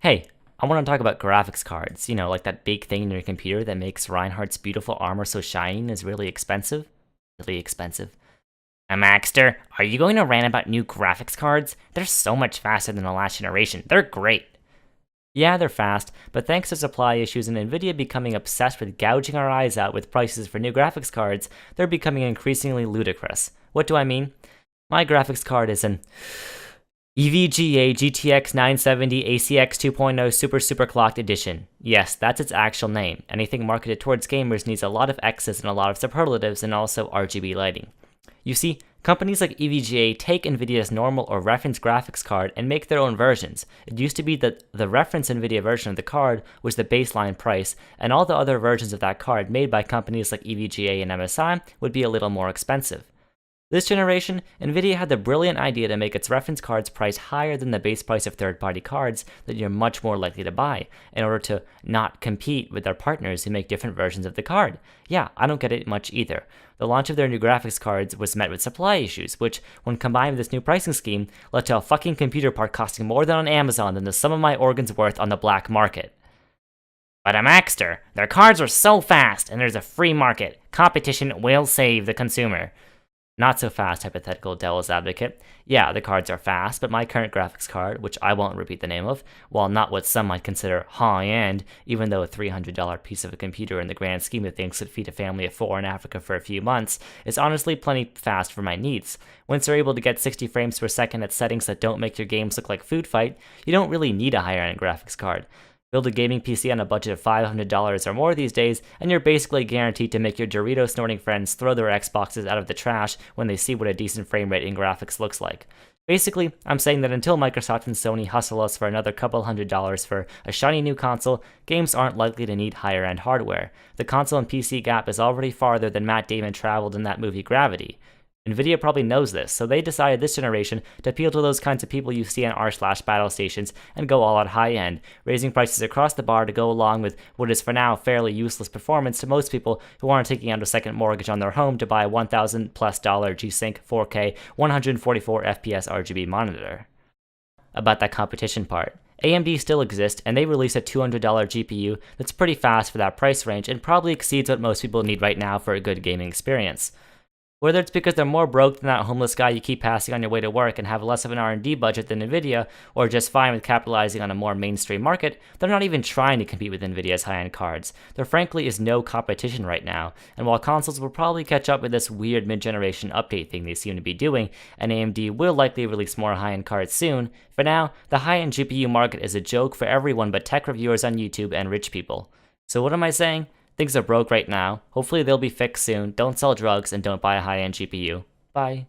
Hey, I want to talk about graphics cards. You know, like that big thing in your computer that makes Reinhardt's beautiful armor so shiny and is really expensive. Really expensive. Maxter, are you going to rant about new graphics cards? They're so much faster than the last generation. They're great. Yeah, they're fast, but thanks to supply issues and Nvidia becoming obsessed with gouging our eyes out with prices for new graphics cards, they're becoming increasingly ludicrous. What do I mean? My graphics card is an EVGA GTX 970 ACX 2.0 Super Clocked Edition. Yes, that's its actual name. Anything marketed towards gamers needs a lot of X's and a lot of superlatives and also RGB lighting. You see, companies like EVGA take Nvidia's normal or reference graphics card and make their own versions. It used to be that the reference Nvidia version of the card was the baseline price, and all the other versions of that card made by companies like EVGA and MSI would be a little more expensive. This generation, Nvidia had the brilliant idea to make its reference cards price higher than the base price of third-party cards that you're much more likely to buy, in order to not compete with their partners who make different versions of the card. Yeah, I don't get it much either. The launch of their new graphics cards was met with supply issues, which, when combined with this new pricing scheme, led to a fucking computer part costing more than on Amazon than the sum of my organs worth on the black market. But Maxter, their cards are so fast, and there's a free market. Competition will save the consumer. Not so fast, hypothetical devil's advocate. Yeah, the cards are fast, but my current graphics card, which I won't repeat the name of, while not what some might consider high-end, even though a $300 piece of a computer in the grand scheme of things could feed a family of 4 in Africa for a few months, is honestly plenty fast for my needs. Once you're able to get 60 frames per second at settings that don't make your games look like Food Fight, you don't really need a higher-end graphics card. Build a gaming PC on a budget of $500 or more these days, and you're basically guaranteed to make your Dorito-snorting friends throw their Xboxes out of the trash when they see what a decent frame rate in graphics looks like. Basically, I'm saying that until Microsoft and Sony hustle us for another couple $100s for a shiny new console, games aren't likely to need higher-end hardware. The console and PC gap is already farther than Matt Damon traveled in that movie Gravity. Nvidia probably knows this, so they decided this generation to appeal to those kinds of people you see on r/battle stations and go all out high-end, raising prices across the bar to go along with what is for now fairly useless performance to most people who aren't taking out a second mortgage on their home to buy a $1,000+ G-Sync 4K 144 FPS RGB monitor. About that competition part. AMD still exists, and they release a $200 GPU that's pretty fast for that price range and probably exceeds what most people need right now for a good gaming experience. Whether it's because they're more broke than that homeless guy you keep passing on your way to work and have less of an R&D budget than Nvidia, or just fine with capitalizing on a more mainstream market, they're not even trying to compete with Nvidia's high-end cards. There frankly is no competition right now, and while consoles will probably catch up with this weird mid-generation update thing they seem to be doing, and AMD will likely release more high-end cards soon, for now, the high-end GPU market is a joke for everyone but tech reviewers on YouTube and rich people. So what am I saying? Things are broke right now. Hopefully they'll be fixed soon. Don't sell drugs and don't buy a high-end GPU. Bye.